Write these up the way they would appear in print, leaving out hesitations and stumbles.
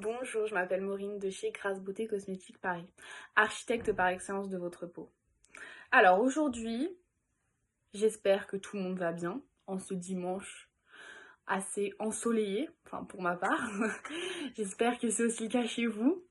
Bonjour, je m'appelle Maureen de chez Grasse Beauté Cosmétique Paris, architecte par excellence de votre peau. Alors aujourd'hui, j'espère que tout le monde va bien en ce dimanche assez ensoleillé, enfin pour ma part. J'espère que c'est aussi le cas chez vous,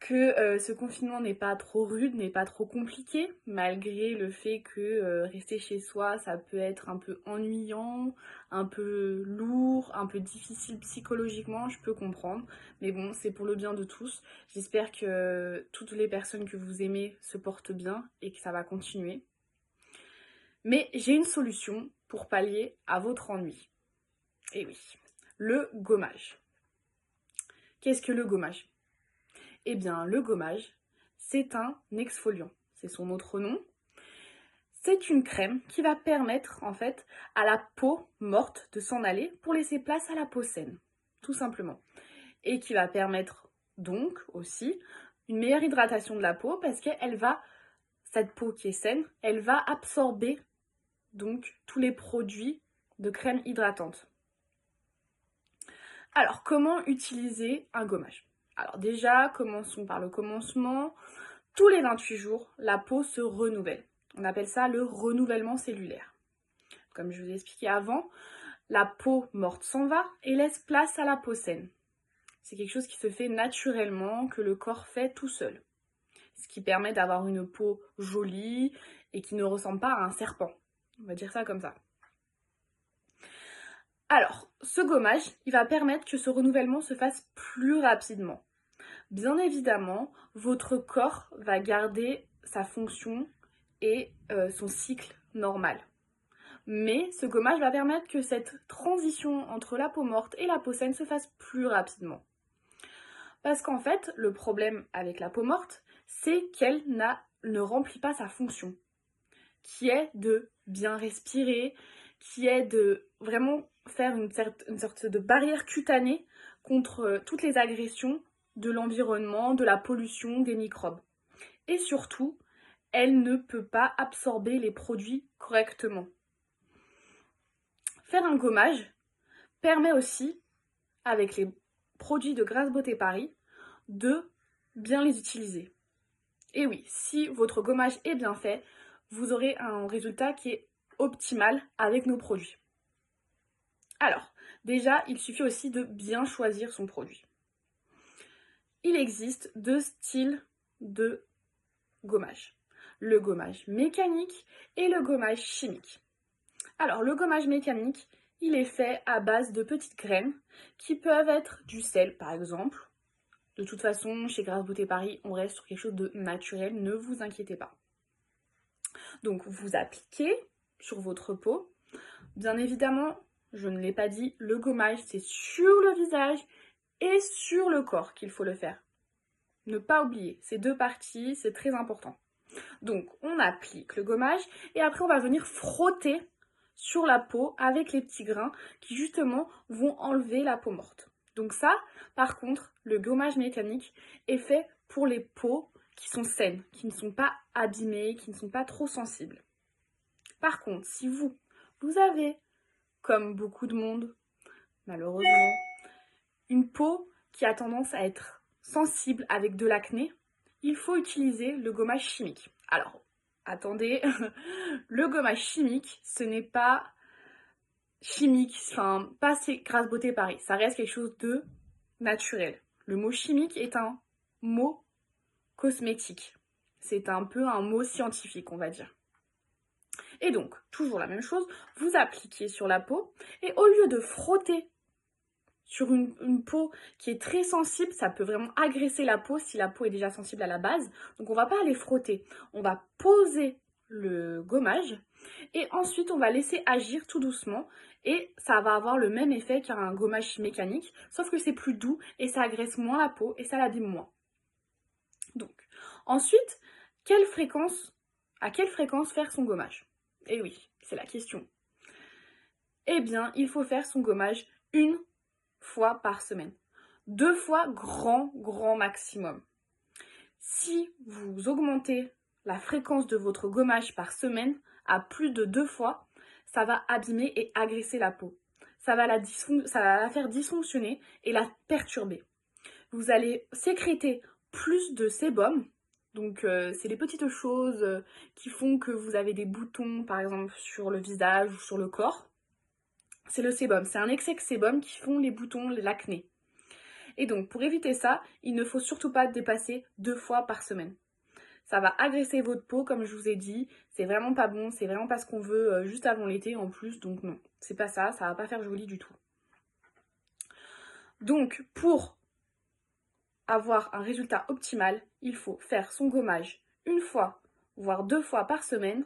que ce confinement n'est pas trop rude, n'est pas trop compliqué, malgré le fait que rester chez soi, ça peut être un peu ennuyant, un peu lourd, un peu difficile psychologiquement, je peux comprendre. Mais bon, c'est pour le bien de tous. J'espère que toutes les personnes que vous aimez se portent bien et que ça va continuer. Mais j'ai une solution pour pallier à votre ennui. Et oui, le gommage. Qu'est-ce que le gommage? Eh bien, le gommage, c'est un exfoliant. C'est son autre nom. C'est une crème qui va permettre, en fait, à la peau morte de s'en aller pour laisser place à la peau saine, tout simplement. Et qui va permettre donc aussi une meilleure hydratation de la peau parce qu'elle va, cette peau qui est saine, elle va absorber donc tous les produits de crème hydratante. Alors, comment utiliser un gommage? Alors déjà, commençons par le commencement. Tous les 28 jours, la peau se renouvelle. On appelle ça le renouvellement cellulaire. Comme je vous ai expliqué avant, la peau morte s'en va et laisse place à la peau saine. C'est quelque chose qui se fait naturellement, que le corps fait tout seul. Ce qui permet d'avoir une peau jolie et qui ne ressemble pas à un serpent. On va dire ça comme ça. Alors, ce gommage, il va permettre que ce renouvellement se fasse plus rapidement. Bien évidemment, votre corps va garder sa fonction et son cycle normal. Mais ce gommage va permettre que cette transition entre la peau morte et la peau saine se fasse plus rapidement. Parce qu'en fait, le problème avec la peau morte, c'est qu'elle ne remplit pas sa fonction, qui est de bien respirer, qui est de vraiment faire une sorte de barrière cutanée contre toutes les agressions de l'environnement, de la pollution, des microbes. Et surtout, elle ne peut pas absorber les produits correctement. Faire un gommage permet aussi, avec les produits de Grasse Beauté Paris, de bien les utiliser. Et oui, si votre gommage est bien fait, vous aurez un résultat qui est optimal avec nos produits. Alors, déjà, il suffit aussi de bien choisir son produit. Il existe deux styles de gommage. Le gommage mécanique et le gommage chimique. Alors, le gommage mécanique, il est fait à base de petites graines qui peuvent être du sel, par exemple. De toute façon, chez Grasse Beauté Paris, on reste sur quelque chose de naturel, ne vous inquiétez pas. Donc, vous appliquez sur votre peau. Bien évidemment, je ne l'ai pas dit, le gommage, c'est sur le visage et sur le corps qu'il faut le faire. Ne pas oublier, ces deux parties, c'est très important. Donc, on applique le gommage et après, on va venir frotter sur la peau avec les petits grains qui, justement, vont enlever la peau morte. Donc ça, par contre, le gommage mécanique est fait pour les peaux qui sont saines, qui ne sont pas abîmées, qui ne sont pas trop sensibles. Par contre, si vous avez, comme beaucoup de monde, malheureusement, une peau qui a tendance à être sensible avec de l'acné, il faut utiliser le gommage chimique. Alors, attendez, le gommage chimique, ce n'est pas chimique, enfin, pas c'est Grasse Beauté Paris, ça reste quelque chose de naturel. Le mot chimique est un mot cosmétique. C'est un peu un mot scientifique, on va dire. Et donc, toujours la même chose, vous appliquez sur la peau et au lieu de frotter sur une peau qui est très sensible, ça peut vraiment agresser la peau si la peau est déjà sensible à la base. Donc on va pas aller frotter, on va poser le gommage et ensuite on va laisser agir tout doucement et ça va avoir le même effet qu'un gommage mécanique, sauf que c'est plus doux et ça agresse moins la peau et ça l'abîme moins. Donc ensuite, à quelle fréquence faire son gommage? Eh oui, c'est la question. Eh bien, il faut faire son gommage une fois par semaine. 2 fois grand maximum. Si vous augmentez la fréquence de votre gommage par semaine à plus de 2 fois, ça va abîmer et agresser la peau. Ça va la faire dysfonctionner et la perturber. vous allez sécréter plus de sébum. Donc c'est les petites choses qui font que vous avez des boutons par exemple sur le visage ou sur le corps. C'est le sébum, c'est un excès de sébum qui font les boutons, l'acné. Et donc pour éviter ça, il ne faut surtout pas dépasser 2 fois par semaine. Ça va agresser votre peau comme je vous ai dit, c'est vraiment pas bon, c'est vraiment pas ce qu'on veut juste avant l'été en plus, donc non, c'est pas ça, ça va pas faire joli du tout. Donc pour avoir un résultat optimal, il faut faire son gommage 1 fois, voire 2 fois par semaine,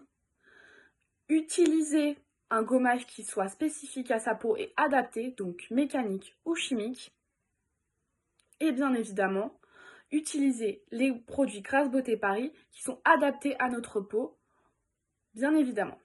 utiliser un gommage qui soit spécifique à sa peau et adapté, donc mécanique ou chimique, et bien évidemment, utiliser les produits Grasse Beauté Paris qui sont adaptés à notre peau, bien évidemment.